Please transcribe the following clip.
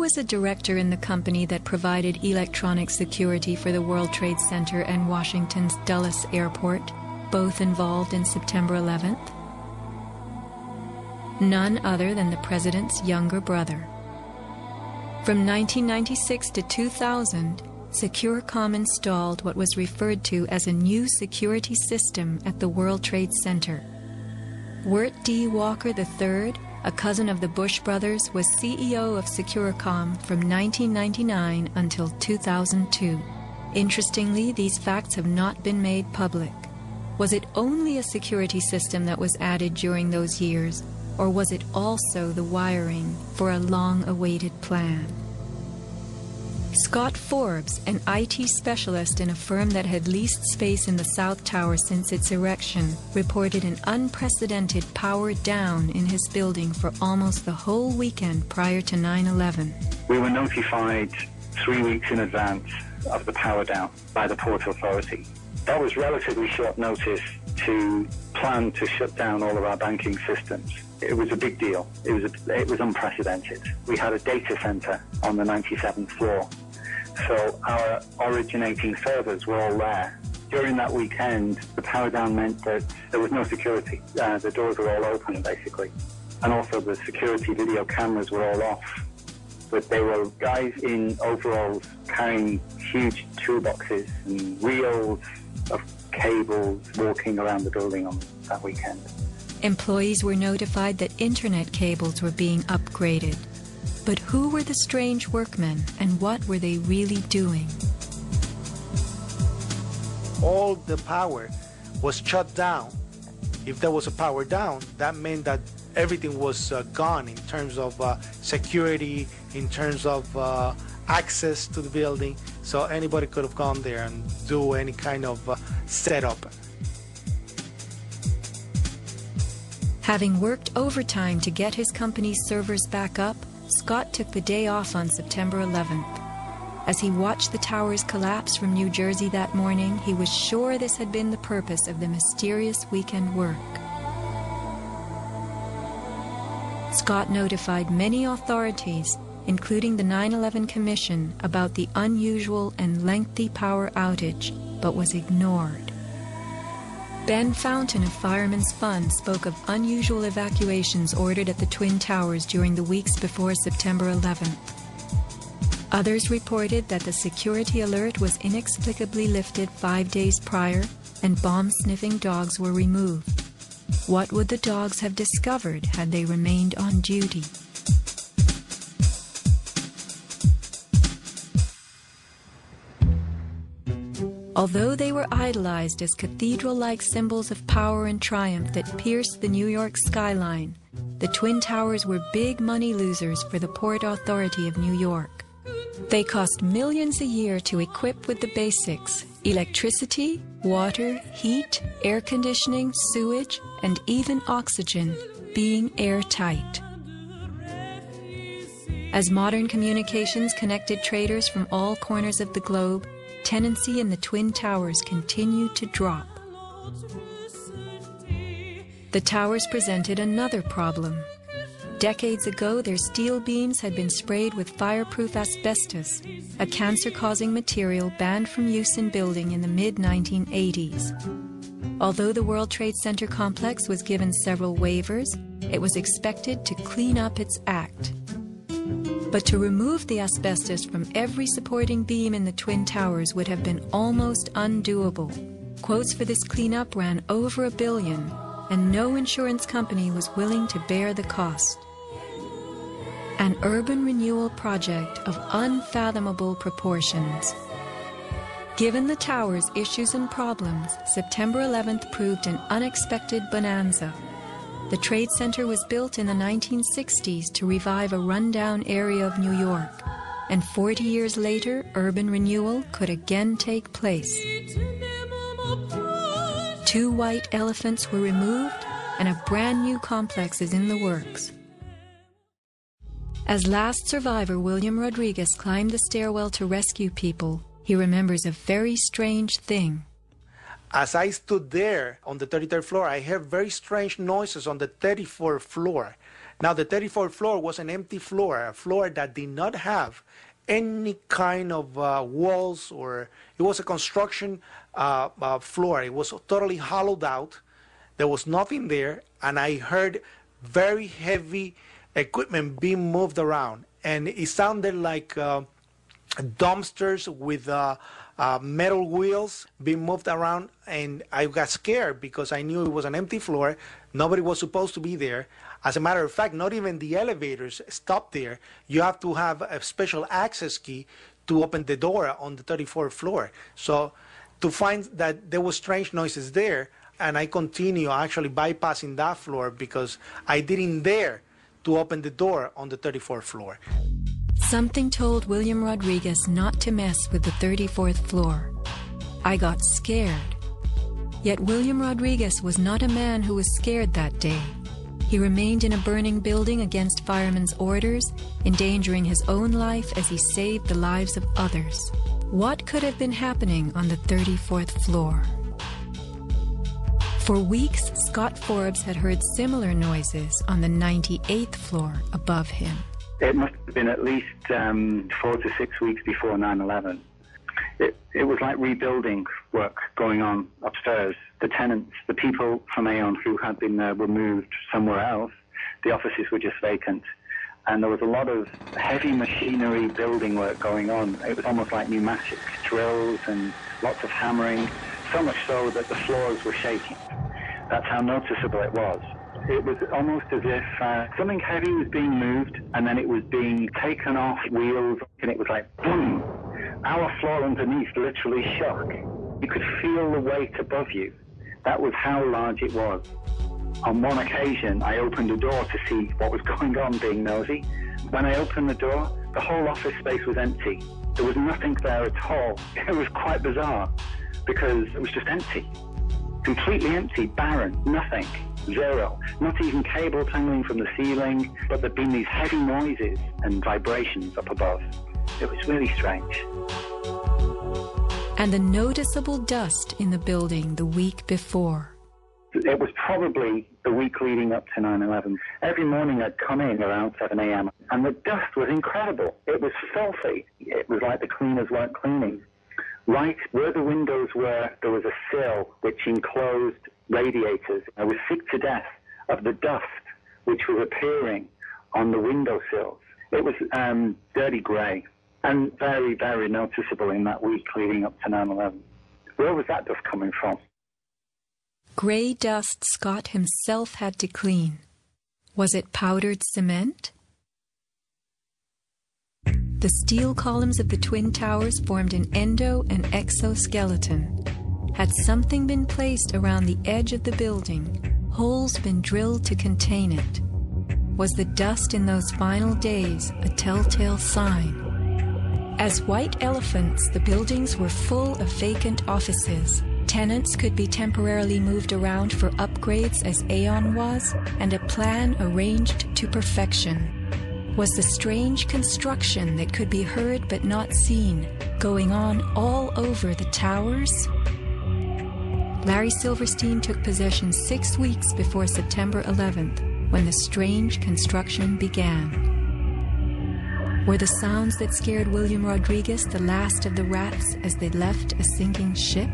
was a director in the company that provided electronic security for the World Trade Center and Washington's Dulles Airport, both involved in September 11th? None other than the president's younger brother. From 1996 to 2000, Securacom installed what was referred to as a new security system at the World Trade Center. Wirt D. Walker III, a cousin of the Bush brothers, was CEO of Securacom from 1999 until 2002. Interestingly, these facts have not been made public. Was it only a security system that was added during those years, or was it also the wiring for a long-awaited plan? Scott Forbes, an IT specialist in a firm that had leased space in the South Tower since its erection, reported an unprecedented power down in his building for almost the whole weekend prior to 9/11. We were notified 3 weeks in advance of the power down by the Port Authority. That was relatively short notice to plan to shut down all of our banking systems. It was a big deal. It was unprecedented. We had a data center on the 97th floor, so our originating servers were all there. During that weekend, the power down meant that there was no security. The doors were all open, basically. And also the security video cameras were all off. But there were guys in overalls carrying huge toolboxes and reels of cables walking around the building on that weekend. Employees were notified that internet cables were being upgraded. But who were the strange workmen, and what were they really doing? All the power was shut down. If there was a power down, that meant that everything was gone in terms of security, in terms of access to the building. So anybody could have gone there and do any kind of setup. Having worked overtime to get his company's servers back up, Scott took the day off on September 11th. As he watched the towers collapse from New Jersey that morning, he was sure this had been the purpose of the mysterious weekend work. Scott notified many authorities, including the 9/11 Commission, about the unusual and lengthy power outage, but was ignored. Ben Fountain of Fireman's Fund spoke of unusual evacuations ordered at the Twin Towers during the weeks before September 11th. Others reported that the security alert was inexplicably lifted 5 days prior and bomb-sniffing dogs were removed. What would the dogs have discovered had they remained on duty? Although they were idolized as cathedral-like symbols of power and triumph that pierced the New York skyline, the Twin Towers were big money losers for the Port Authority of New York. They cost millions a year to equip with the basics: electricity, water, heat, air conditioning, sewage, and even oxygen, being airtight. As modern communications connected traders from all corners of the globe, tenancy in the Twin Towers continued to drop. The towers presented another problem. Decades ago, their steel beams had been sprayed with fireproof asbestos, a cancer-causing material banned from use in building in the mid-1980s. Although the World Trade Center complex was given several waivers, it was expected to clean up its act. But to remove the asbestos from every supporting beam in the Twin Towers would have been almost undoable. Quotes for this cleanup ran over $1 billion, and no insurance company was willing to bear the cost. An urban renewal project of unfathomable proportions. Given the tower's issues and problems, September 11th proved an unexpected bonanza. The Trade Center was built in the 1960s to revive a rundown area of New York, and 40 years later, urban renewal could again take place. 2 white elephants were removed, and a brand new complex is in the works. As last survivor William Rodriguez climbed the stairwell to rescue people, he remembers a very strange thing. As I stood there on the 33rd floor, I heard very strange noises on the 34th floor. Now, the 34th floor was an empty floor, a floor that did not have any kind of walls, or it was a construction floor. It was totally hollowed out. There was nothing there, and I heard very heavy equipment being moved around, and it sounded like dumpsters with metal wheels being moved around, and I got scared because I knew it was an empty floor. Nobody was supposed to be there. As a matter of fact, not even the elevators stopped there. You have to have a special access key to open the door on the 34th floor. So to find that there were strange noises there, and I continue actually bypassing that floor because I didn't dare to open the door on the 34th floor. Something told William Rodriguez not to mess with the 34th floor. I got scared. Yet William Rodriguez was not a man who was scared that day. He remained in a burning building against firemen's orders, endangering his own life as he saved the lives of others. What could have been happening on the 34th floor? For weeks, Scott Forbes had heard similar noises on the 98th floor above him. It must have been at least 4 to 6 weeks before 9/11. It was like rebuilding work going on upstairs. The tenants, the people from Aon who had been were moved somewhere else. The offices were just vacant. And there was a lot of heavy machinery building work going on. It was almost like pneumatic drills and lots of hammering, so much so that the floors were shaking. That's how noticeable it was. It was almost as if something heavy was being moved and then it was being taken off wheels, and it was like boom. Our floor underneath literally shook. You could feel the weight above you. That was how large it was. On one occasion, I opened a door to see what was going on, being nosy. When I opened the door, the whole office space was empty. There was nothing there at all. It was quite bizarre because it was just empty. Completely empty, barren, nothing, zero. Not even cables hanging from the ceiling, but there'd been these heavy noises and vibrations up above. It was really strange. And the noticeable dust in the building the week before. It was probably the week leading up to 9/11. Every morning I'd come in around 7 a.m. and the dust was incredible. It was filthy. It was like the cleaners weren't cleaning. Right where the windows were, there was a sill which enclosed radiators. I was sick to death of the dust which was appearing on the windowsills. It was dirty grey and very, very noticeable in that week leading up to 9/11. Where was that dust coming from? Grey dust Scott himself had to clean. Was it powdered cement? The steel columns of the Twin Towers formed an endo and exoskeleton. Had something been placed around the edge of the building, holes been drilled to contain it? Was the dust in those final days a telltale sign? As white elephants, the buildings were full of vacant offices. Tenants could be temporarily moved around for upgrades as Aon was, and a plan arranged to perfection. Was the strange construction that could be heard but not seen going on all over the towers? Larry Silverstein took possession 6 weeks before September 11th, when the strange construction began. Were the sounds that scared William Rodriguez the last of the rats as they left a sinking ship?